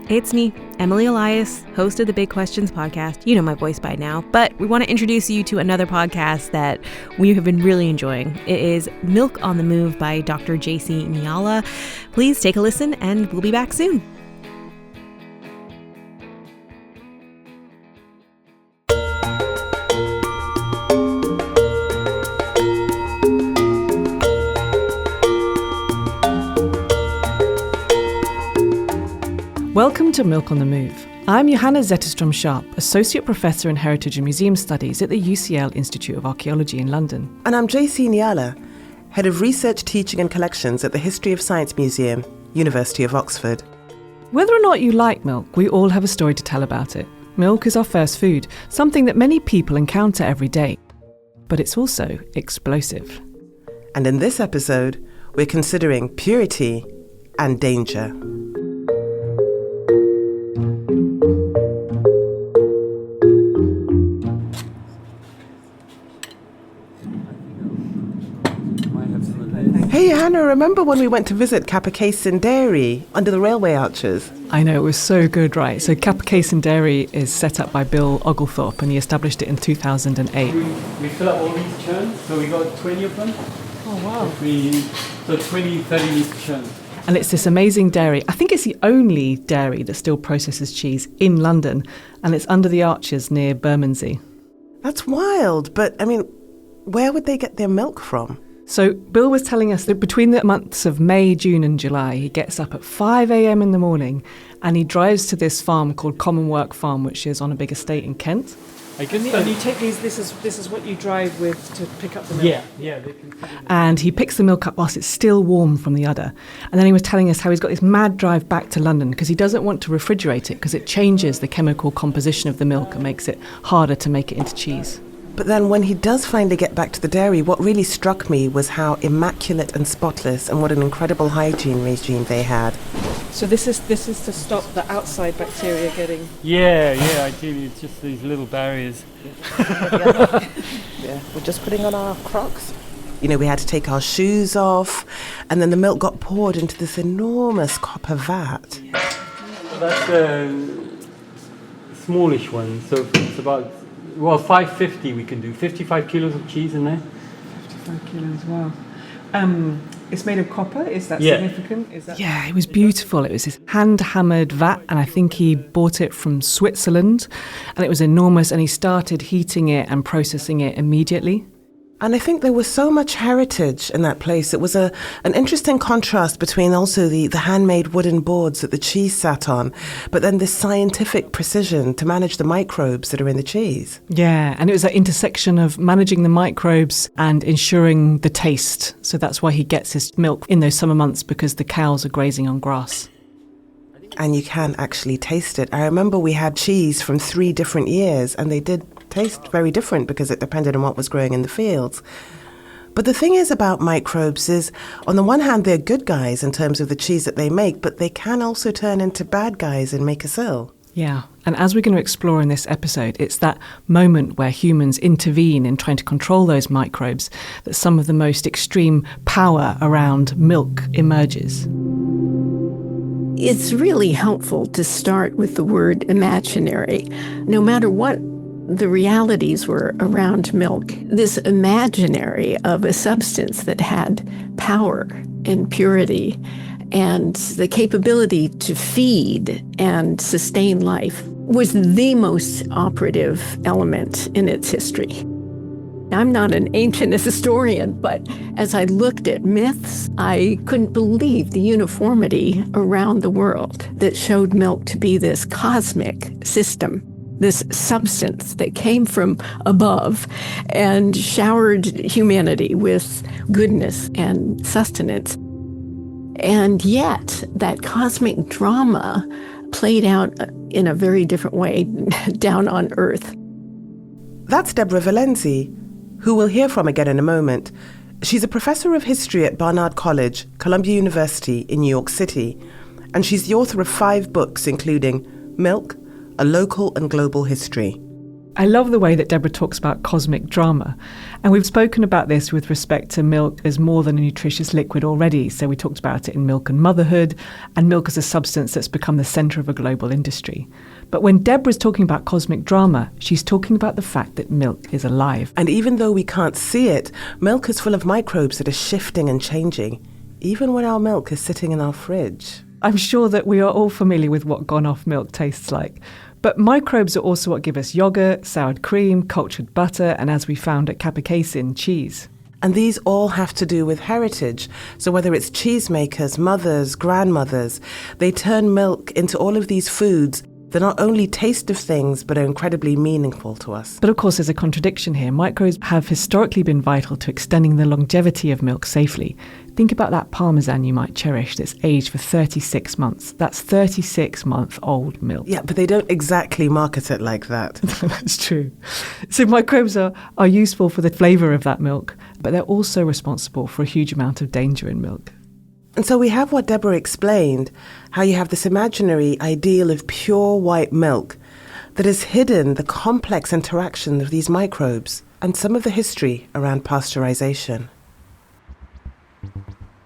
It's me, Emily Elias, host of the Big Questions podcast. You know my voice by now, but we want to introduce you to another podcast that we have been really enjoying. It is Milk on the Move by Dr. JC Niala. Please take a listen, and we'll be back soon. Welcome to Milk on the Move. I'm Johanna Zetterstrom-Sharp, Associate Professor in Heritage and Museum Studies at the UCL Institute of Archaeology in London. And I'm JC Niala, Head of Research, Teaching and Collections at the History of Science Museum, University of Oxford. Whether or not you like milk, we all have a story to tell about it. Milk is our first food, something that many people encounter every day. But it's also explosive. And in this episode, we're considering purity and danger. Hey Johanna, remember when we went to visit Capacayson Dairy under the railway arches? I know, it was so good, right? So Capacayson Dairy is set up by Bill Oglethorpe, and he established it in 2008. We fill up all these churns, so we got 20 of them. Oh wow. So 20, 30 litre churns. And it's this amazing dairy. I think it's the only dairy that still processes cheese in London, and it's under the arches near Bermondsey. That's wild, but I mean, where would they get their milk from? So Bill was telling us that between the months of May, June and July, he gets up at 5 a.m. in the morning and he drives to this farm called Commonwealth Farm, which is on a big estate in Kent. And you take these, this is what you drive with to pick up the milk? Yeah. They can and he picks the milk up whilst it's still warm from the udder. And then he was telling us how he's got this mad drive back to London because he doesn't want to refrigerate it because it changes the chemical composition of the milk and makes it harder to make it into cheese. But then when he does finally get back to the dairy, what really struck me was how immaculate and spotless and what an incredible hygiene regime they had. So this is to stop the outside bacteria getting... Yeah, ideally it's just these little barriers. Yeah, we're just putting on our Crocs. You know, we had to take our shoes off, and then the milk got poured into this enormous copper vat. So that's a smallish one, so it's about... 550 we can do. 55 kilos of cheese in there. 55 kilos, wow. It's made of copper, is that significant? Yeah, it was beautiful. It was this hand-hammered vat, and I think he bought it from Switzerland, and it was enormous, and he started heating it and processing it immediately. And I think there was so much heritage in that place. It was an interesting contrast between also the handmade wooden boards that the cheese sat on, but then this scientific precision to manage the microbes that are in the cheese. Yeah, and it was that intersection of managing the microbes and ensuring the taste. So that's why he gets his milk in those summer months, because the cows are grazing on grass. And you can actually taste it. I remember we had cheese from 3 different years, and they did taste very different because it depended on what was growing in the fields. But the thing is about microbes is, on the one hand, they're good guys in terms of the cheese that they make, but they can also turn into bad guys and make us ill. Yeah, and as we're going to explore in this episode, it's that moment where humans intervene in trying to control those microbes that some of the most extreme power around milk emerges. It's really helpful to start with the word imaginary. No matter what the realities were around milk, this imaginary of a substance that had power and purity and the capability to feed and sustain life was the most operative element in its history. I'm not an ancient historian, but as I looked at myths, I couldn't believe the uniformity around the world that showed milk to be this cosmic system, this substance that came from above and showered humanity with goodness and sustenance. And yet, that cosmic drama played out in a very different way down on Earth. That's Deborah Valenzi, who we'll hear from again in a moment. She's a professor of history at Barnard College, Columbia University in New York City, and she's the author of 5 books, including Milk, A Local and Global History. I love the way that Deborah talks about cosmic drama. And we've spoken about this with respect to milk as more than a nutritious liquid already. So we talked about it in Milk and Motherhood, and milk as a substance that's become the centre of a global industry. But when Deborah's talking about cosmic drama, she's talking about the fact that milk is alive. And even though we can't see it, milk is full of microbes that are shifting and changing, even when our milk is sitting in our fridge. I'm sure that we are all familiar with what gone-off milk tastes like. But microbes are also what give us yogurt, soured cream, cultured butter, and as we found at Capsaicin, cheese. And these all have to do with heritage. So whether it's cheesemakers, mothers, grandmothers, they turn milk into all of these foods that not only taste of things, but are incredibly meaningful to us. But of course, there's a contradiction here. Microbes have historically been vital to extending the longevity of milk safely. Think about that Parmesan you might cherish that's aged for 36 months. That's 36-month-old milk. Yeah, but they don't exactly market it like that. That's true. So microbes are useful for the flavour of that milk, but they're also responsible for a huge amount of danger in milk. And so we have what Deborah explained, how you have this imaginary ideal of pure white milk that has hidden the complex interaction of these microbes and some of the history around pasteurization.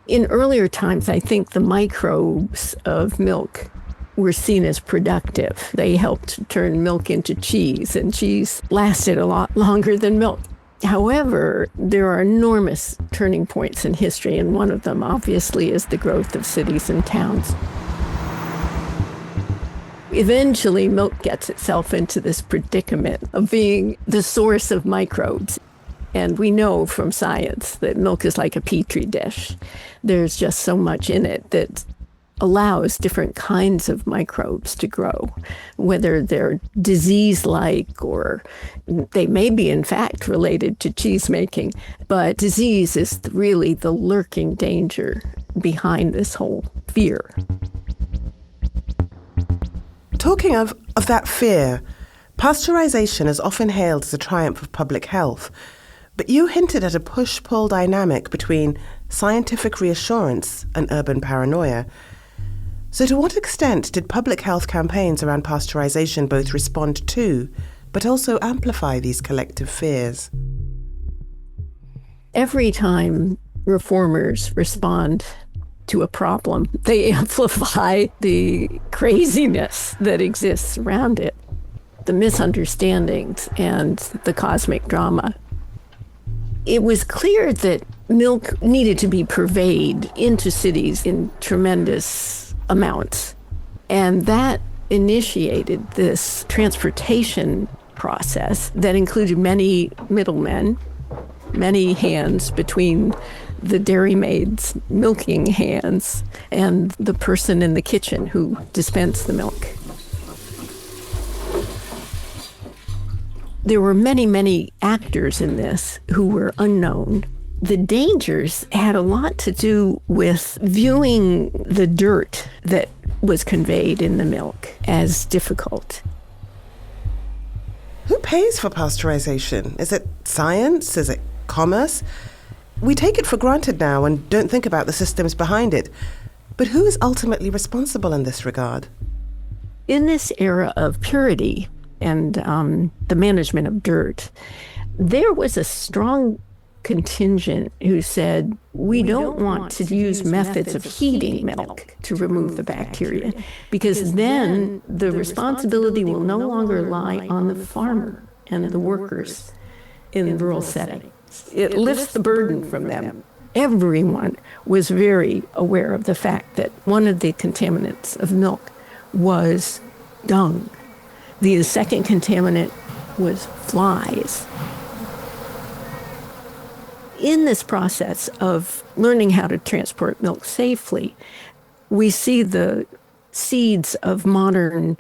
In earlier times, I think the microbes of milk were seen as productive. They helped turn milk into cheese, and cheese lasted a lot longer than milk. However, there are enormous turning points in history, and one of them obviously is the growth of cities and towns. Eventually, milk gets itself into this predicament of being the source of microbes. And we know from science that milk is like a petri dish. There's just so much in it that allows different kinds of microbes to grow, whether they're disease-like or they may be, in fact, related to cheese making. But disease is really the lurking danger behind this whole fear. Talking of that fear, pasteurization is often hailed as a triumph of public health. But you hinted at a push-pull dynamic between scientific reassurance and urban paranoia. So to what extent did public health campaigns around pasteurization both respond to, but also amplify these collective fears? Every time reformers respond to a problem, they amplify the craziness that exists around it, the misunderstandings and the cosmic drama. It was clear that milk needed to be purveyed into cities in tremendous amounts. And that initiated this transportation process that included many middlemen, many hands between the dairymaid's milking hands and the person in the kitchen who dispensed the milk. There were many, many actors in this who were unknown. The dangers had a lot to do with viewing the dirt that was conveyed in the milk as difficult. Who pays for pasteurization? Is it science? Is it commerce? We take it for granted now and don't think about the systems behind it. But who is ultimately responsible in this regard? In this era of purity and the management of dirt, there was a strong contingent who said, we don't want to use methods of heating milk to remove the bacteria, because then the responsibility will no longer lie on the farmer and the workers in rural settings. It lifts the burden from them. Everyone was very aware of the fact that one of the contaminants of milk was dung. The second contaminant was flies. In this process of learning how to transport milk safely, we see the seeds of modern,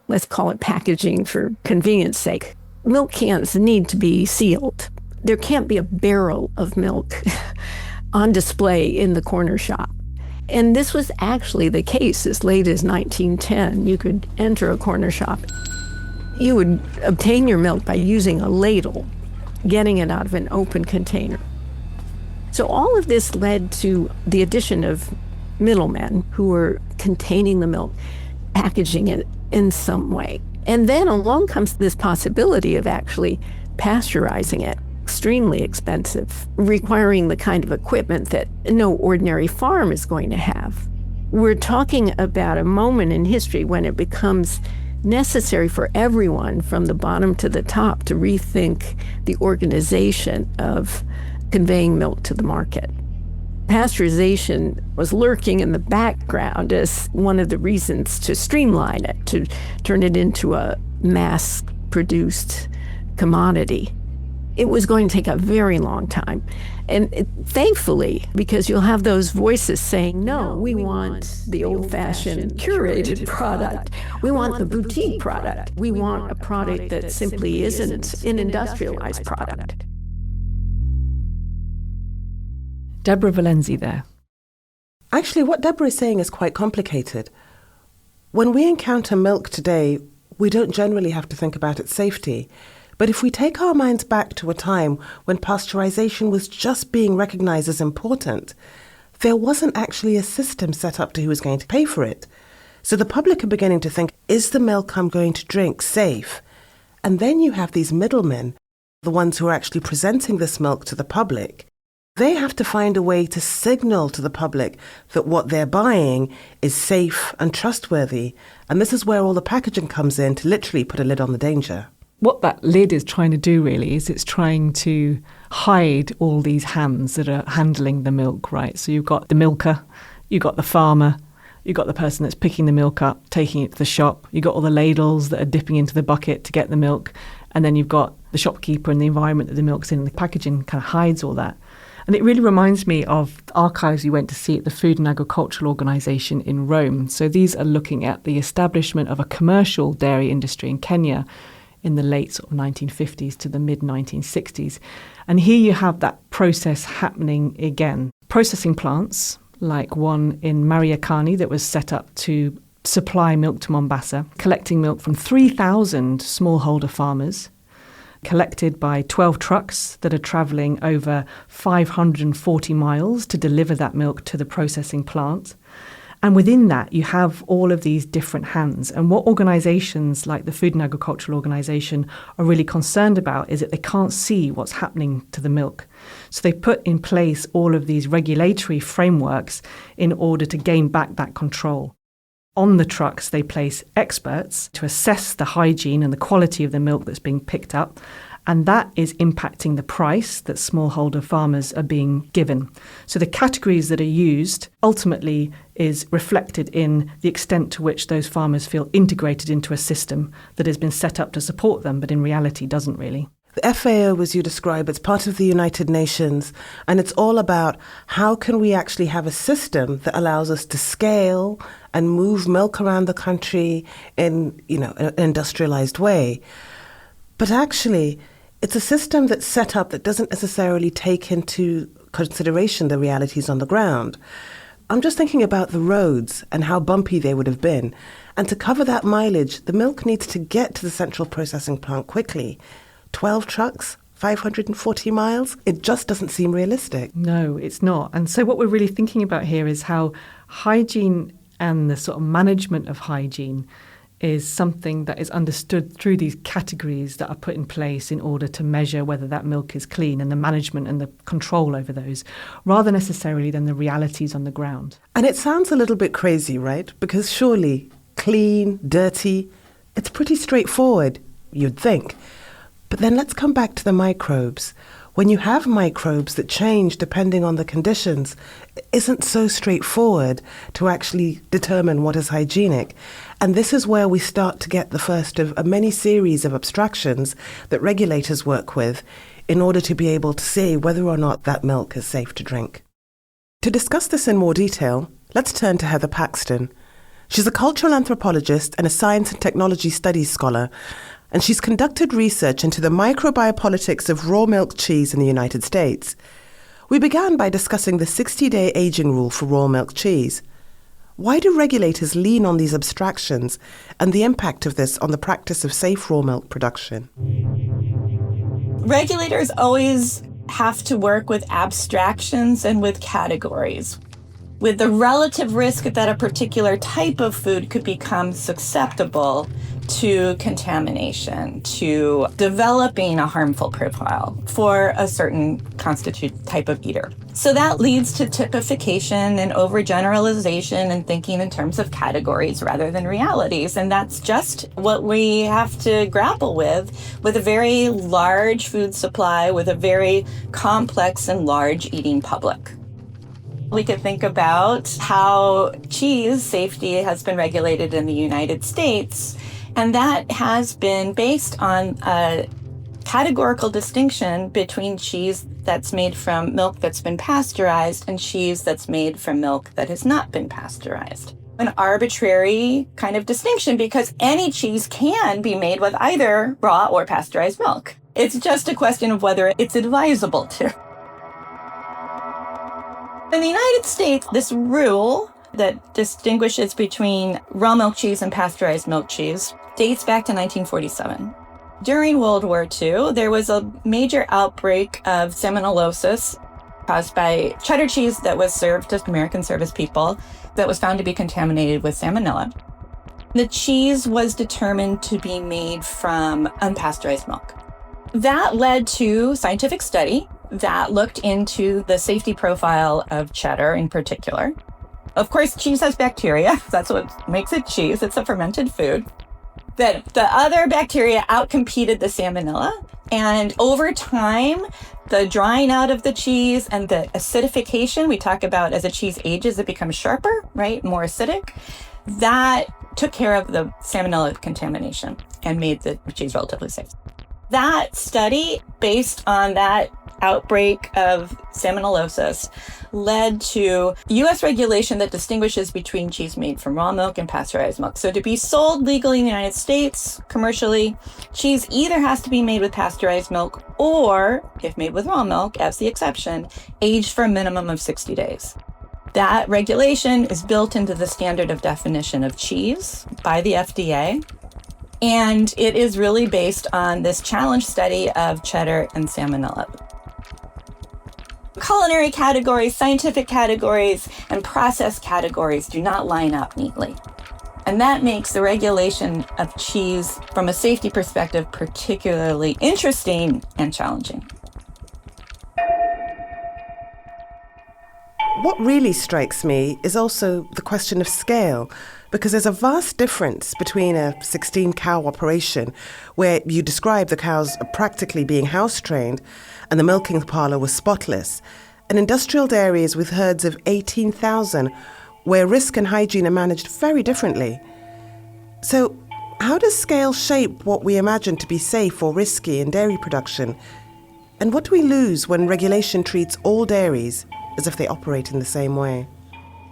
let's call it packaging for convenience sake. Milk cans need to be sealed. There can't be a barrel of milk on display in the corner shop. And this was actually the case as late as 1910. You could enter a corner shop. You would obtain your milk by using a ladle, getting it out of an open container. So all of this led to the addition of middlemen who were containing the milk, packaging it in some way. And then along comes this possibility of actually pasteurizing it. Extremely expensive, requiring the kind of equipment that no ordinary farm is going to have. We're talking about a moment in history when it becomes necessary for everyone from the bottom to the top to rethink the organization of conveying milk to the market. Pasteurization was lurking in the background as one of the reasons to streamline it, to turn it into a mass-produced commodity. It was going to take a very long time. And thankfully, because you'll have those voices saying, no, we want the old-fashioned curated product. We want the boutique product. We want a product that simply isn't an industrialized product. Deborah Valenzi there. Actually, what Deborah is saying is quite complicated. When we encounter milk today, we don't generally have to think about its safety. But if we take our minds back to a time when pasteurization was just being recognized as important, there wasn't actually a system set up to who was going to pay for it. So the public are beginning to think, is the milk I'm going to drink safe? And then you have these middlemen, the ones who are actually presenting this milk to the public. They have to find a way to signal to the public that what they're buying is safe and trustworthy. And this is where all the packaging comes in to literally put a lid on the danger. What that lid is trying to do really is it's trying to hide all these hands that are handling the milk, right? So you've got the milker, you've got the farmer, you've got the person that's picking the milk up, taking it to the shop, you've got all the ladles that are dipping into the bucket to get the milk, and then you've got the shopkeeper and the environment that the milk's in, and the packaging kind of hides all that. And it really reminds me of the archives we went to see at the Food and Agricultural Organization in Rome. So these are looking at the establishment of a commercial dairy industry in Kenya in the late sort of 1950s to the mid-1960s. And here you have that process happening again. Processing plants, like one in Mariakani that was set up to supply milk to Mombasa, collecting milk from 3,000 smallholder farmers, collected by 12 trucks that are travelling over 540 miles to deliver that milk to the processing plant. And within that, you have all of these different hands. And what organisations like the Food and Agricultural Organisation are really concerned about is that they can't see what's happening to the milk. So they put in place all of these regulatory frameworks in order to gain back that control. On the trucks, they place experts to assess the hygiene and the quality of the milk that's being picked up. And that is impacting the price that smallholder farmers are being given. So the categories that are used ultimately is reflected in the extent to which those farmers feel integrated into a system that has been set up to support them, but in reality doesn't really. The FAO, as you describe, it's part of the United Nations, and it's all about how can we actually have a system that allows us to scale and move milk around the country in, an industrialized way. But actually, it's a system that's set up that doesn't necessarily take into consideration the realities on the ground. I'm just thinking about the roads and how bumpy they would have been. And to cover that mileage, the milk needs to get to the central processing plant quickly. 12 trucks, 540 miles? It just doesn't seem realistic. No, it's not. And so what we're really thinking about here is how hygiene and the sort of management of hygiene is something that is understood through these categories that are put in place in order to measure whether that milk is clean, and the management and the control over those, rather necessarily than the realities on the ground. And it sounds a little bit crazy, right? Because surely clean, dirty, it's pretty straightforward, you'd think. But then let's come back to the microbes. When you have microbes that change depending on the conditions, it isn't so straightforward to actually determine what is hygienic. And this is where we start to get the first of a many series of abstractions that regulators work with in order to be able to say whether or not that milk is safe to drink. To discuss this in more detail, let's turn to Heather Paxton. She's a cultural anthropologist and a science and technology studies scholar, and she's conducted research into the microbiopolitics of raw milk cheese in the United States. We began by discussing the 60-day aging rule for raw milk cheese. Why do regulators lean on these abstractions and the impact of this on the practice of safe raw milk production? Regulators always have to work with abstractions and with categories. with the relative risk that a particular type of food could become susceptible to contamination, to developing a harmful profile for a certain constituted type of eater. So that leads to typification and overgeneralization and thinking in terms of categories rather than realities. And that's just what we have to grapple with a very large food supply, with a very complex and large eating public. We could think about how cheese safety has been regulated in the United States, and that has been based on a categorical distinction between cheese that's made from milk that's been pasteurized and cheese that's made from milk that has not been pasteurized. An arbitrary kind of distinction, because any cheese can be made with either raw or pasteurized milk. It's just a question of whether it's advisable to. In the United States, this rule that distinguishes between raw milk cheese and pasteurized milk cheese dates back to 1947. During World War II, there was a major outbreak of salmonellosis caused by cheddar cheese that was served to American service people that was found to be contaminated with salmonella. The cheese was determined to be made from unpasteurized milk. That led to scientific study that looked into the safety profile of cheddar in particular. Of course, cheese has bacteria. That's what makes it cheese. It's a fermented food. That the other bacteria outcompeted the salmonella. And over time, the drying out of the cheese and the acidification, we talk about as a cheese ages, it becomes sharper, right? More acidic. That took care of the salmonella contamination and made the cheese relatively safe. That study, based on that outbreak of salmonellosis, led to U.S. regulation that distinguishes between cheese made from raw milk and pasteurized milk. So to be sold legally in the United States, commercially, cheese either has to be made with pasteurized milk or, if made with raw milk, as the exception, aged for a minimum of 60 days. That regulation is built into the standard of definition of cheese by the FDA. And it is really based on this challenge study of cheddar and salmonella. Culinary categories, scientific categories, and process categories do not line up neatly. And that makes the regulation of cheese from a safety perspective particularly interesting and challenging. What really strikes me is also the question of scale, because there's a vast difference between a 16-cow operation, where you describe the cows practically being house-trained, and the milking parlour was spotless, and industrial dairies with herds of 18,000, where risk and hygiene are managed very differently. So, how does scale shape what we imagine to be safe or risky in dairy production? And what do we lose when regulation treats all dairies as if they operate in the same way?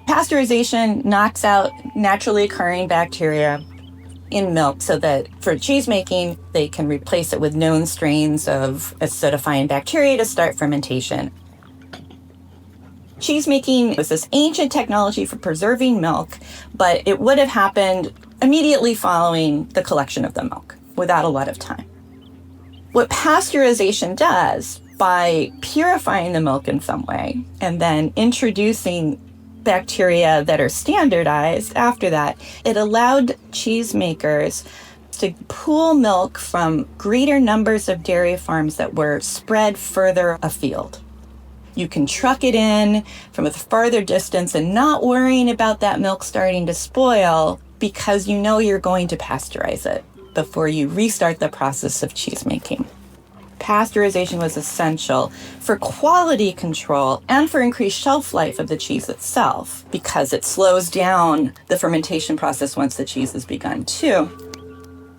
Pasteurization knocks out naturally occurring bacteria in milk so that for cheese making, they can replace it with known strains of acidifying bacteria to start fermentation. Cheese making was this ancient technology for preserving milk, but it would have happened immediately following the collection of the milk without a lot of time. What pasteurization does, by purifying the milk in some way and then introducing bacteria that are standardized after that, it allowed cheesemakers to pool milk from greater numbers of dairy farms that were spread further afield. You can truck it in from a farther distance and not worrying about that milk starting to spoil because you know you're going to pasteurize it before you restart the process of cheese making. Pasteurization was essential for quality control and for increased shelf life of the cheese itself, because it slows down the fermentation process once the cheese has begun too.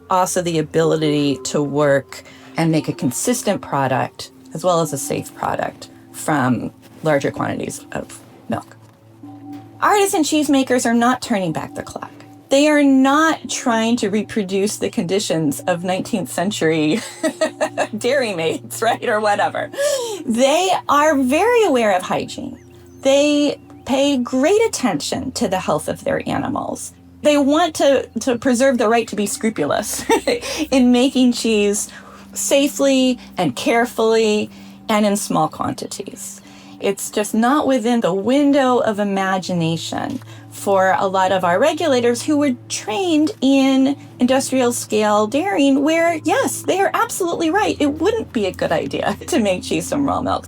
Also, the ability to work and make a consistent product as well as a safe product from larger quantities of milk. Artisan cheesemakers are not turning back the clock. They are not trying to reproduce the conditions of 19th century dairy maids, right, or whatever. They are very aware of hygiene. They pay great attention to the health of their animals. They want to preserve the right to be scrupulous in making cheese safely and carefully and in small quantities. It's just not within the window of imagination for a lot of our regulators who were trained in industrial scale dairying, where, yes, they are absolutely right. It wouldn't be a good idea to make cheese from raw milk.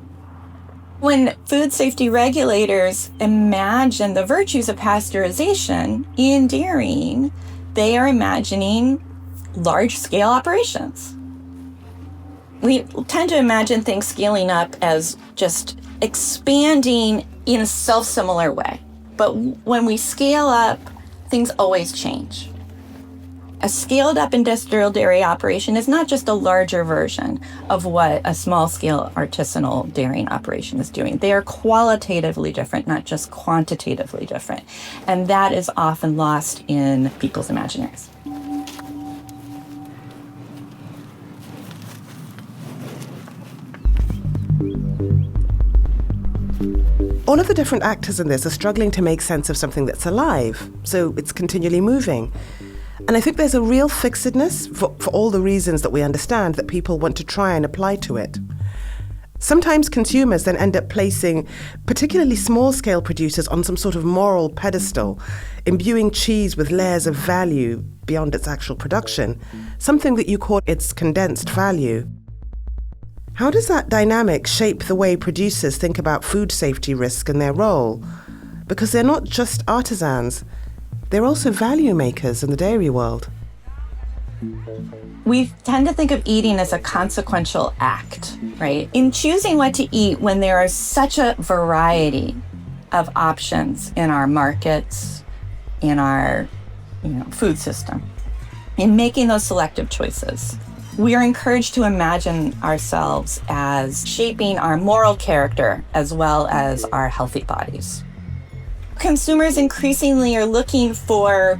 When food safety regulators imagine the virtues of pasteurization in dairying, they are imagining large-scale operations. We tend to imagine things scaling up as just expanding in a self-similar way. But when we scale up, things always change. A scaled-up industrial dairy operation is not just a larger version of what a small-scale artisanal dairying operation is doing. They are qualitatively different, not just quantitatively different. And that is often lost in people's imaginaries. All of the different actors in this are struggling to make sense of something that's alive, so it's continually moving. And I think there's a real fixedness, for all the reasons that we understand, that people want to try and apply to it. Sometimes consumers then end up placing particularly small-scale producers on some sort of moral pedestal, imbuing cheese with layers of value beyond its actual production, something that you call its condensed value. How does that dynamic shape the way producers think about food safety risk and their role? Because they're not just artisans, they're also value makers in the dairy world. We tend to think of eating as a consequential act, right? In choosing what to eat when there is such a variety of options in our markets, in our food system, in making those selective choices, we are encouraged to imagine ourselves as shaping our moral character as well as our healthy bodies. Consumers increasingly are looking for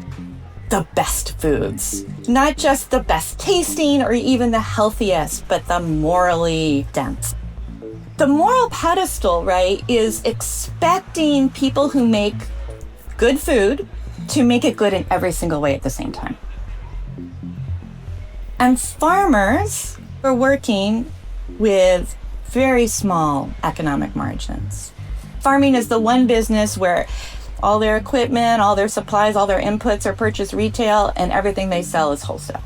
the best foods, not just the best tasting or even the healthiest, but the morally dense. The moral pedestal, right, is expecting people who make good food to make it good in every single way at the same time. And farmers are working with very small economic margins. Farming is the one business where all their equipment, all their supplies, all their inputs are purchased retail, and everything they sell is wholesale.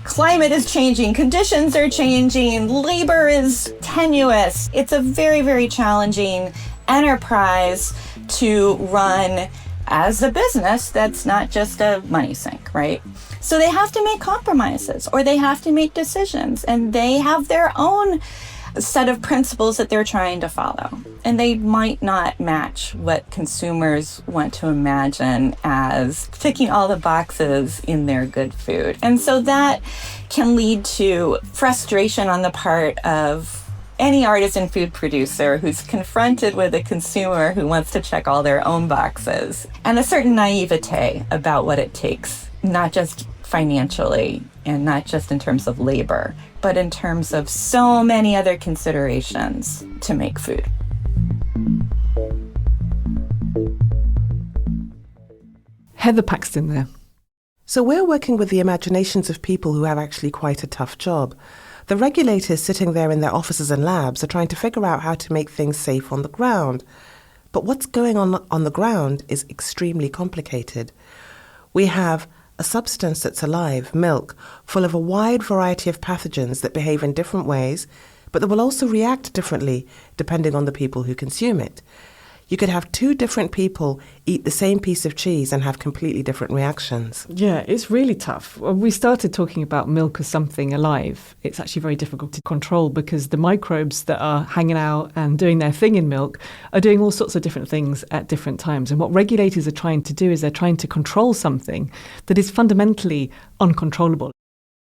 Climate is changing, conditions are changing, labor is tenuous. It's a very, very challenging enterprise to run as a business that's not just a money sink, right? So they have to make compromises, or they have to make decisions, and they have their own set of principles that they're trying to follow. And they might not match what consumers want to imagine as ticking all the boxes in their good food. And so that can lead to frustration on the part of any artisan food producer who's confronted with a consumer who wants to check all their own boxes, and a certain naivete about what it takes, not just financially and not just in terms of labor, but in terms of so many other considerations to make food. Heather Paxton there. So we're working with the imaginations of people who have actually quite a tough job. The regulators sitting there in their offices and labs are trying to figure out how to make things safe on the ground. But what's going on the ground is extremely complicated. We have a substance that's alive, milk, full of a wide variety of pathogens that behave in different ways, but that will also react differently depending on the people who consume it. You could have two different people eat the same piece of cheese and have completely different reactions. Yeah, it's really tough. When we started talking about milk as something alive, it's actually very difficult to control because the microbes that are hanging out and doing their thing in milk are doing all sorts of different things at different times. And what regulators are trying to do is they're trying to control something that is fundamentally uncontrollable.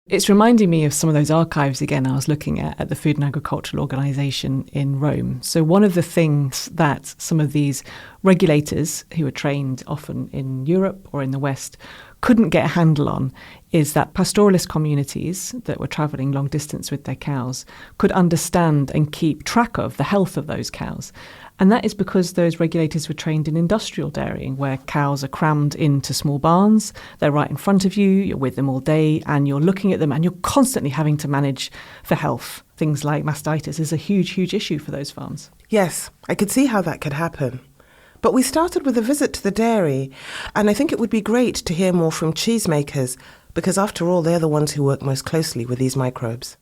It's reminding me of some of those archives again I was looking at the Food and Agricultural Organization in Rome. So one of the things that some of these regulators who were trained often in Europe or in the West couldn't get a handle on is that pastoralist communities that were travelling long distance with their cows could understand and keep track of the health of those cows. And that is because those regulators were trained in industrial dairying, where cows are crammed into small barns, they're right in front of you, you're with them all day, and you're looking at them, and you're constantly having to manage for health. Things like mastitis is a huge, huge issue for those farms. Yes, I could see how that could happen. But we started with a visit to the dairy, and I think it would be great to hear more from cheesemakers, because after all, they're the ones who work most closely with these microbes.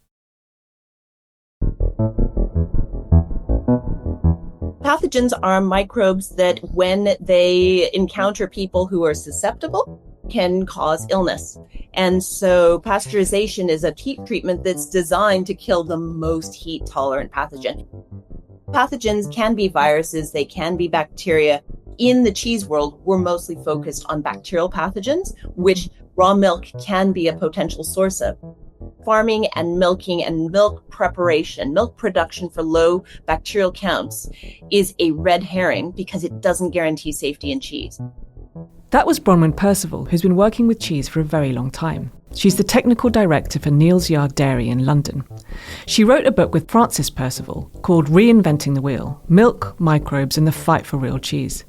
Pathogens are microbes that, when they encounter people who are susceptible, can cause illness. And so pasteurization is a heat treatment that's designed to kill the most heat-tolerant pathogen. Pathogens can be viruses, they can be bacteria. In the cheese world, we're mostly focused on bacterial pathogens, which raw milk can be a potential source of. Farming and milking and milk preparation, milk production for low bacterial counts is a red herring because it doesn't guarantee safety in cheese. That was Bronwyn Percival, who's been working with cheese for a very long time. She's the technical director for Neal's Yard Dairy in London. She wrote a book with Frances Percival called Reinventing the Wheel: Milk, Microbes and the Fight for Real Cheese.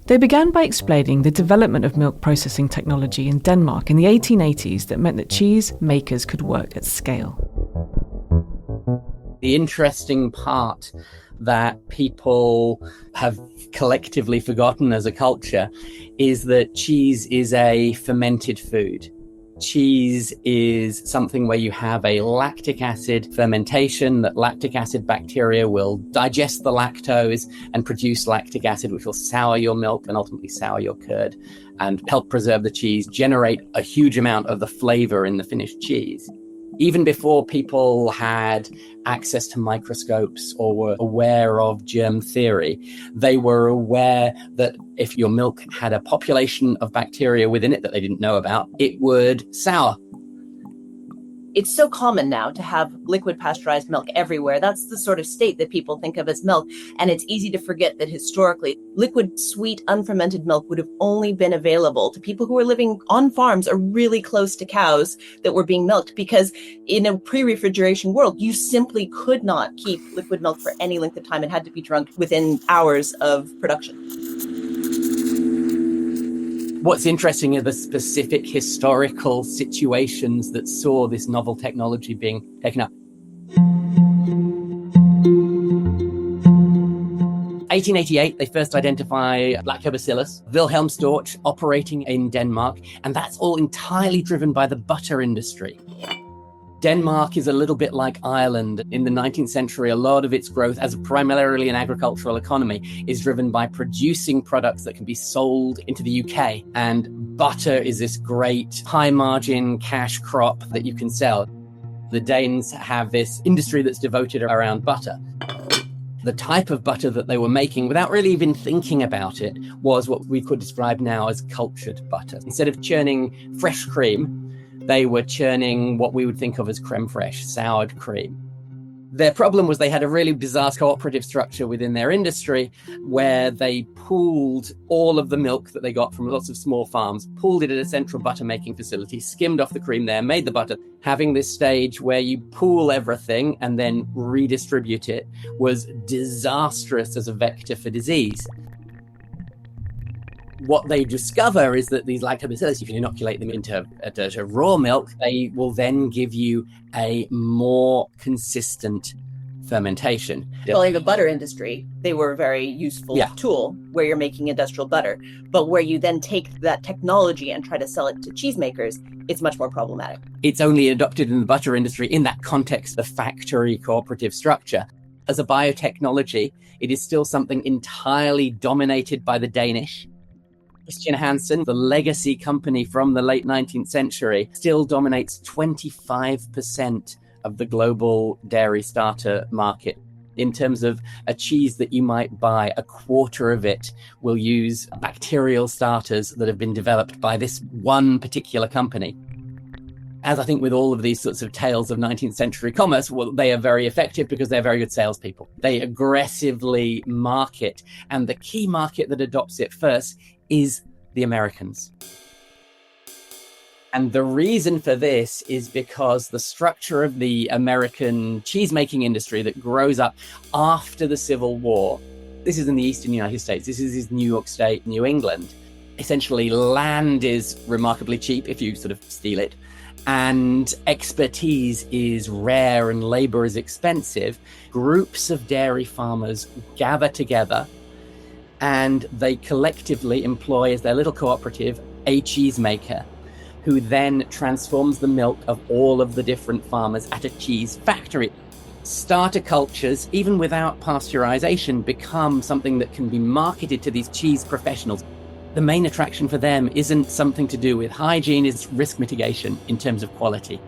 They began by explaining the development of milk processing technology in Denmark in the 1880s that meant that cheese makers could work at scale. The interesting part that people have collectively forgotten as a culture is that cheese is a fermented food. Cheese is something where you have a lactic acid fermentation, that lactic acid bacteria will digest the lactose and produce lactic acid, which will sour your milk and ultimately sour your curd and help preserve the cheese, generate a huge amount of the flavor in the finished cheese. Even before people had access to microscopes or were aware of germ theory, they were aware that if your milk had a population of bacteria within it that they didn't know about, it would sour. It's so common now to have liquid pasteurized milk everywhere. That's the sort of state that people think of as milk. And it's easy to forget that historically, liquid, sweet, unfermented milk would have only been available to people who were living on farms or really close to cows that were being milked, because in a pre-refrigeration world, you simply could not keep liquid milk for any length of time. It had to be drunk within hours of production. What's interesting are the specific historical situations that saw this novel technology being taken up. 1888, they first identify Lactobacillus, Wilhelm Storch operating in Denmark, and that's all entirely driven by the butter industry. Denmark is a little bit like Ireland. In the 19th century, a lot of its growth as primarily an agricultural economy is driven by producing products that can be sold into the UK. And butter is this great high margin cash crop that you can sell. The Danes have this industry that's devoted around butter. The type of butter that they were making, without really even thinking about it, was what we could describe now as cultured butter. Instead of churning fresh cream, they were churning what we would think of as creme fraiche, soured cream. Their problem was they had a really bizarre cooperative structure within their industry where they pooled all of the milk that they got from lots of small farms, pooled it at a central butter making facility, skimmed off the cream there, made the butter. Having this stage where you pool everything and then redistribute it was disastrous as a vector for disease. What they discover is that these lactobacillus, you can inoculate them into raw milk. They will then give you a more consistent fermentation. Well, in the butter industry, they were a very useful tool where you're making industrial butter. But where you then take that technology and try to sell it to cheesemakers, it's much more problematic. It's only adopted in the butter industry in that context, the factory cooperative structure. As a biotechnology, it is still something entirely dominated by the Danish. Christian Hansen, the legacy company from the late 19th century, still dominates 25% of the global dairy starter market. In terms of a cheese that you might buy, a quarter of it will use bacterial starters that have been developed by this one particular company. As I think with all of these sorts of tales of 19th century commerce, well, they are very effective because they're very good salespeople. They aggressively market, and the key market that adopts it first is the Americans. And the reason for this is because the structure of the American cheese-making industry that grows up after the Civil War, this is in the eastern United States, this is New York State, New England. Essentially, land is remarkably cheap if you sort of steal it. and expertise is rare and labor is expensive, groups of dairy farmers gather together and they collectively employ as their little cooperative a cheesemaker who then transforms the milk of all of the different farmers at a cheese factory. Starter cultures, even without pasteurization, become something that can be marketed to these cheese professionals. The main attraction for them isn't something to do with hygiene, it's risk mitigation in terms of quality.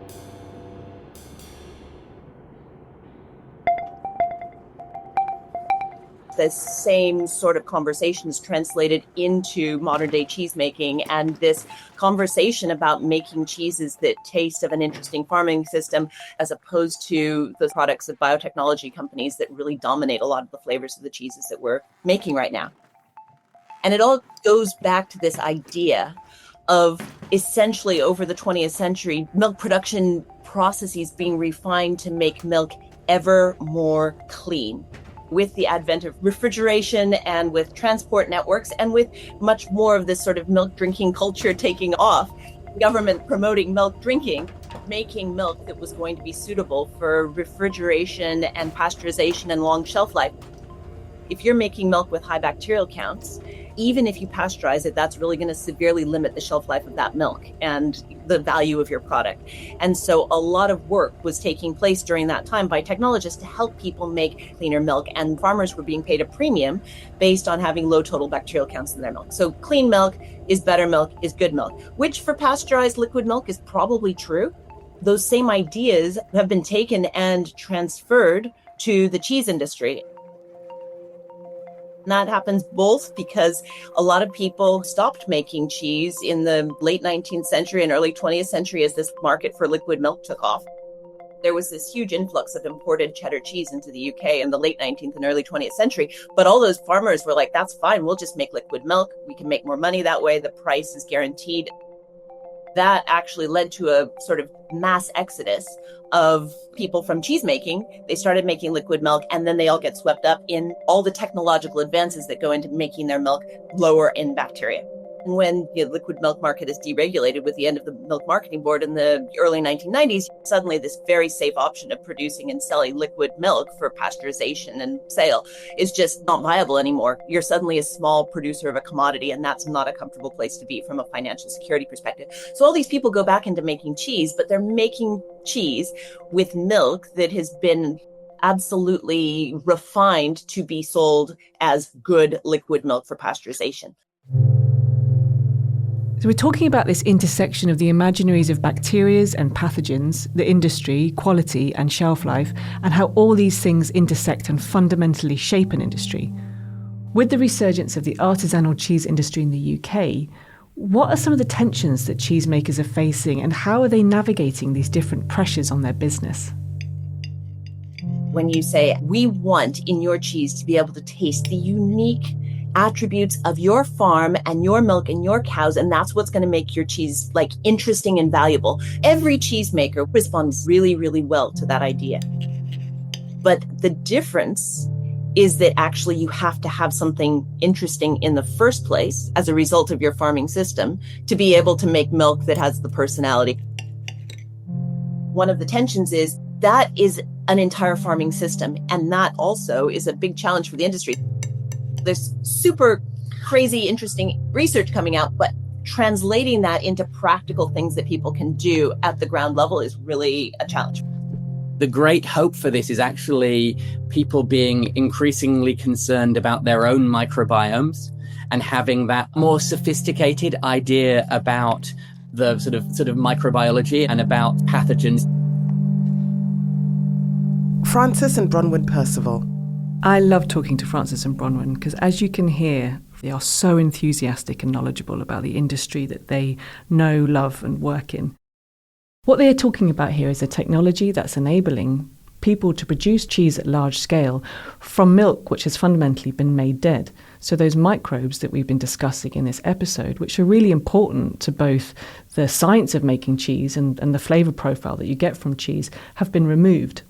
The same sort of conversation is translated into modern day cheese making, and this conversation about making cheeses that taste of an interesting farming system as opposed to the products of biotechnology companies that really dominate a lot of the flavors of the cheeses that we're making right now. And it all goes back to this idea of essentially over the 20th century, milk production processes being refined to make milk ever more clean. With the advent of refrigeration and with transport networks and with much more of this sort of milk drinking culture taking off, government promoting milk drinking, making milk that was going to be suitable for refrigeration and pasteurization and long shelf life. If you're making milk with high bacterial counts, even if you pasteurize it, that's really going to severely limit the shelf life of that milk and the value of your product. And so a lot of work was taking place during that time by technologists to help people make cleaner milk, and farmers were being paid a premium based on having low total bacterial counts in their milk. So clean milk is better milk, is good milk, which for pasteurized liquid milk is probably true. Those same ideas have been taken and transferred to the cheese industry. And that happens both because a lot of people stopped making cheese in the late 19th century and early 20th century as this market for liquid milk took off. There was this huge influx of imported cheddar cheese into the UK in the late 19th and early 20th century. But all those farmers were like, that's fine, we'll just make liquid milk. We can make more money that way. The price is guaranteed. That actually led to a sort of mass exodus of people from cheese making. They started making liquid milk, and then they all get swept up in all the technological advances that go into making their milk lower in bacteria. And when the liquid milk market is deregulated with the end of the Milk Marketing Board in the early 1990s, suddenly this very safe option of producing and selling liquid milk for pasteurization and sale is just not viable anymore. You're suddenly a small producer of a commodity, and that's not a comfortable place to be from a financial security perspective. So all these people go back into making cheese, but they're making cheese with milk that has been absolutely refined to be sold as good liquid milk for pasteurization. So we're talking about this intersection of the imaginaries of bacteria and pathogens, the industry, quality and shelf life, and how all these things intersect and fundamentally shape an industry. With the resurgence of the artisanal cheese industry in the UK, what are some of the tensions that cheesemakers are facing, and how are they navigating these different pressures on their business? When you say, we want in your cheese to be able to taste the unique attributes of your farm and your milk and your cows, and that's what's going to make your cheese like interesting and valuable. Every cheesemaker responds really, really well to that idea. But the difference is that actually you have to have something interesting in the first place as a result of your farming system to be able to make milk that has the personality. One of the tensions is that is an entire farming system, and that also is a big challenge for the industry. There's super crazy, interesting research coming out, but translating that into practical things that people can do at the ground level is really a challenge. The great hope for this is actually people being increasingly concerned about their own microbiomes and having that more sophisticated idea about the sort of microbiology and about pathogens. Frances and Bronwyn Percival. I love talking to Frances and Bronwyn because, as you can hear, they are so enthusiastic and knowledgeable about the industry that they know, love and work in. What they are talking about here is a technology that's enabling people to produce cheese at large scale from milk which has fundamentally been made dead. So those microbes that we've been discussing in this episode, which are really important to both the science of making cheese and the flavour profile that you get from cheese, have been removed.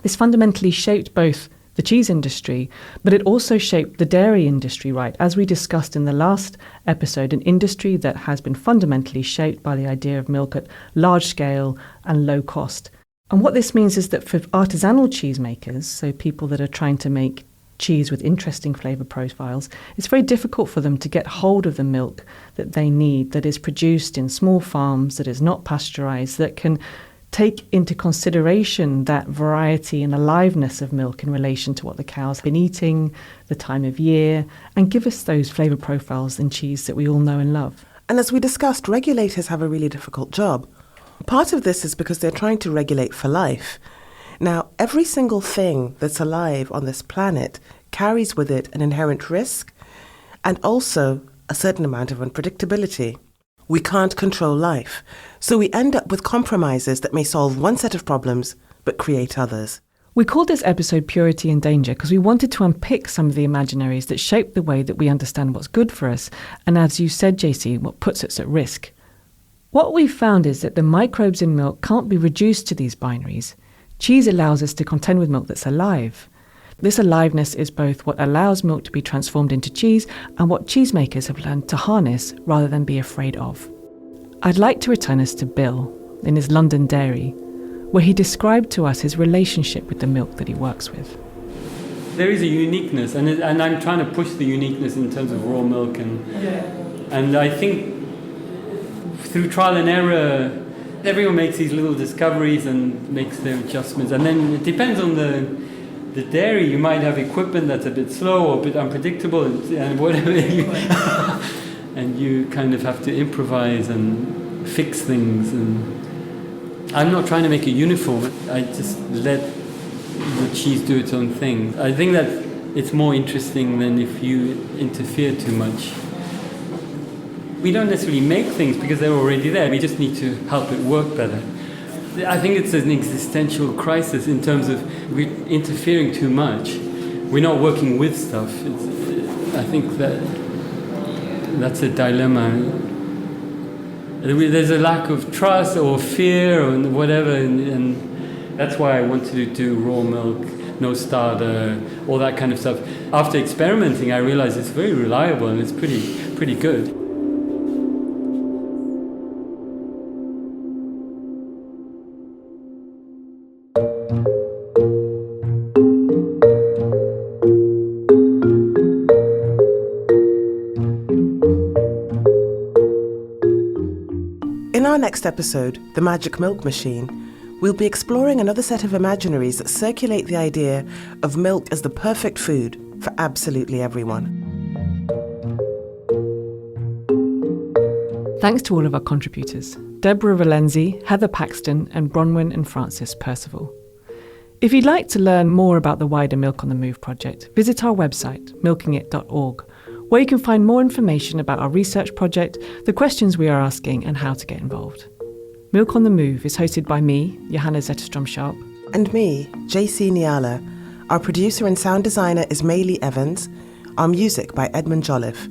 This fundamentally shaped both the cheese industry, but it also shaped the dairy industry, right? As we discussed in the last episode, an industry that has been fundamentally shaped by the idea of milk at large scale and low cost. And what this means is that for artisanal cheesemakers, so people that are trying to make cheese with interesting flavour profiles, it's very difficult for them to get hold of the milk that they need, that is produced in small farms, that is not pasteurised, that can take into consideration that variety and aliveness of milk in relation to what the cow's been eating, the time of year, and give us those flavour profiles in cheese that we all know and love. And as we discussed, regulators have a really difficult job. Part of this is because they're trying to regulate for life. Now, every single thing that's alive on this planet carries with it an inherent risk and also a certain amount of unpredictability. We can't control life, so we end up with compromises that may solve one set of problems but create others. We called this episode Purity and Danger because we wanted to unpick some of the imaginaries that shape the way that we understand what's good for us, and as you said, JC, what puts us at risk. What we've found is that the microbes in milk can't be reduced to these binaries. Cheese allows us to contend with milk that's alive. This aliveness is both what allows milk to be transformed into cheese and what cheesemakers have learned to harness rather than be afraid of. I'd like to return us to Bill in his London dairy, where he described to us his relationship with the milk that he works with. There is a uniqueness, and I'm trying to push the uniqueness in terms of raw milk, and I think through trial and error, everyone makes these little discoveries and makes their adjustments, and then it depends on the dairy. You might have equipment that's a bit slow or a bit unpredictable, and whatever, and you kind of have to improvise and fix things. And I'm not trying to make it uniform, but I just let the cheese do its own thing. I think that it's more interesting than if you interfere too much. We don't necessarily make things because they're already there. We just need to help it work better. I think it's an existential crisis in terms of we're interfering too much. We're not working with stuff. I think that's a dilemma. There's a lack of trust or fear or whatever, and that's why I wanted to do raw milk, no starter, all that kind of stuff. After experimenting, I realized it's very reliable and it's pretty good. In our next episode, The Magic Milk Machine, we'll be exploring another set of imaginaries that circulate the idea of milk as the perfect food for absolutely everyone. Thanks to all of our contributors, Deborah Valenzi, Heather Paxton, and Bronwyn and Francis Percival. If you'd like to learn more about the wider Milk on the Move project, visit our website, milkingit.org, where you can find more information about our research project, the questions we are asking, and how to get involved. Milk on the Move is hosted by me, Johanna Zetterstrom-Sharp. And me, JC Niala. Our producer and sound designer is Maylee Evans. Our music by Edmund Jolliffe.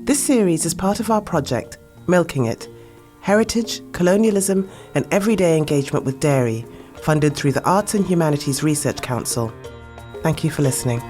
This series is part of our project, Milking It, Heritage, Colonialism and Everyday Engagement with Dairy, funded through the Arts and Humanities Research Council. Thank you for listening.